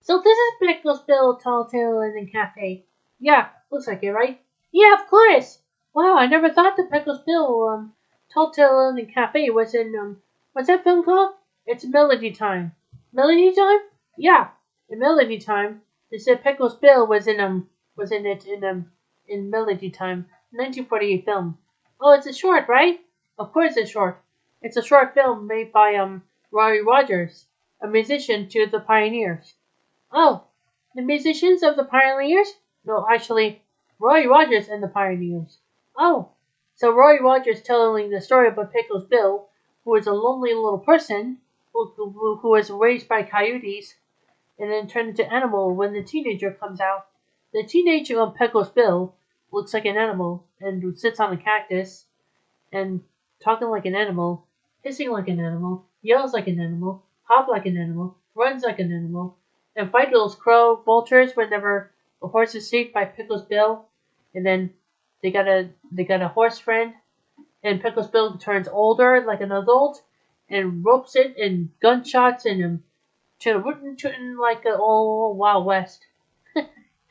So this is Pecos Bill Tall Tale and Cafe. Yeah, looks like it, right? Yeah, of course. Wow, I never thought the Pecos Bill Tall Tale and Cafe was in what's that film called? It's Melody Time. Melody Time? Yeah, in Melody Time. They said Pecos Bill was in it in Melody Time, 1948 film. Oh, it's a short, right? Of course it's short. It's a short film made by Roy Rogers, a musician to the Pioneers. Oh, the musicians of the Pioneers? No, actually, Roy Rogers and the Pioneers. Oh, so Roy Rogers telling the story about Pickles Bill, who is a lonely little person who was raised by coyotes and then turned into animal when the teenager comes out. The teenager on Pickles Bill looks like an animal and sits on a cactus and talking like an animal, hissing like an animal, yells like an animal, hop like an animal, runs like an animal, and fight those crow vultures whenever a horse is saved by Pickles Bill, and then they got a horse friend, and Pickles Bill turns older like an adult, and ropes it and gunshots and rootin' tootin' like a old Wild West,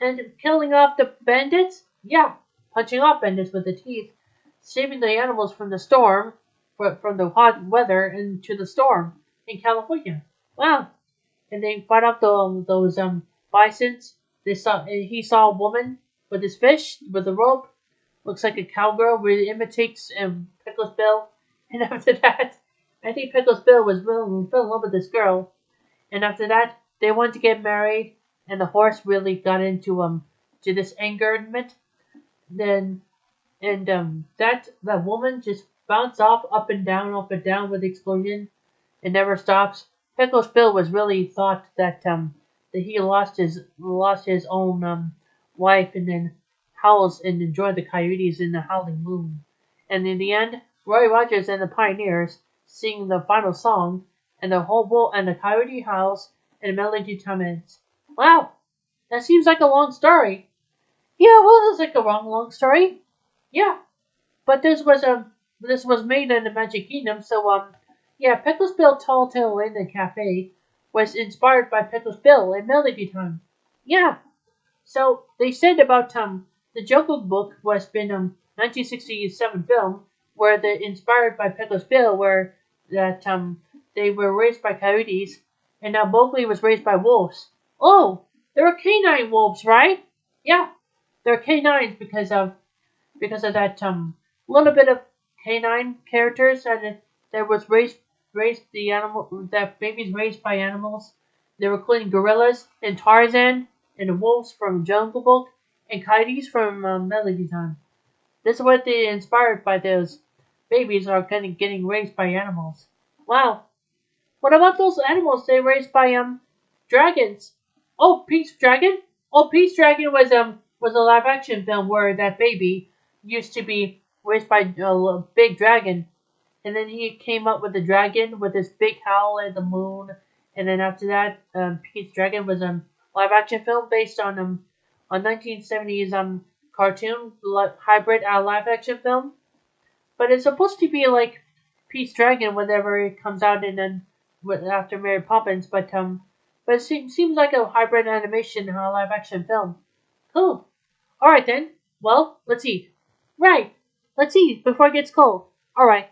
and killing off the bandits. Yeah, punching off bandits with the teeth, saving the animals from the storm, from the hot weather into the storm in California. Wow! And they fought off those bisons. He saw a woman with his fish with a rope. Looks like a cowgirl. Really imitates Pickles Bill. And after that, I think Pickles Bill fell in love with this girl. And after that, they wanted to get married. And the horse really got into to this angerment. Then that woman just bounced off up and down with the explosion. It never stops. Pecos Bill was really thought that he lost his own wife and then howls and enjoyed the coyotes in the howling moon. And in the end, Roy Rogers and the Pioneers sing the final song, and the hobo and the coyote howls, and the melody time ends. Wow, that seems like a long story. Yeah, well, it's like a long story. Yeah, but this was made in the Magic Kingdom, so yeah, Pickles Bill Tall Tale Inn and Cafe was inspired by Pickles Bill in Melody Time. Yeah, so they said about the Jungle Book was been 1967 film where they inspired by Pickles Bill where that they were raised by coyotes and now Mowgli was raised by wolves. Oh, there are canine wolves, right? Yeah, they're canines because of that little bit of canine characters that was raised the animal that babies raised by animals. They were including gorillas and Tarzan and the wolves from Jungle Book and coyotes from Melody Time. This is what they inspired by those babies are kind of getting raised by animals. Wow. What about those animals they raised by dragons? Oh, Pete's Dragon. Oh, Pete's Dragon was a live action film where that baby used to be raised by a big dragon, and then he came up with the dragon with his big howl at the moon, and then after that, Pete's Dragon was a live action film based on 1970s cartoon hybrid live action film, but it's supposed to be like Pete's Dragon whenever it comes out and then after Mary Poppins, but it seems like a hybrid animation live action film. Cool. All right then. Well, let's eat. Right. Let's eat before it gets cold. All right.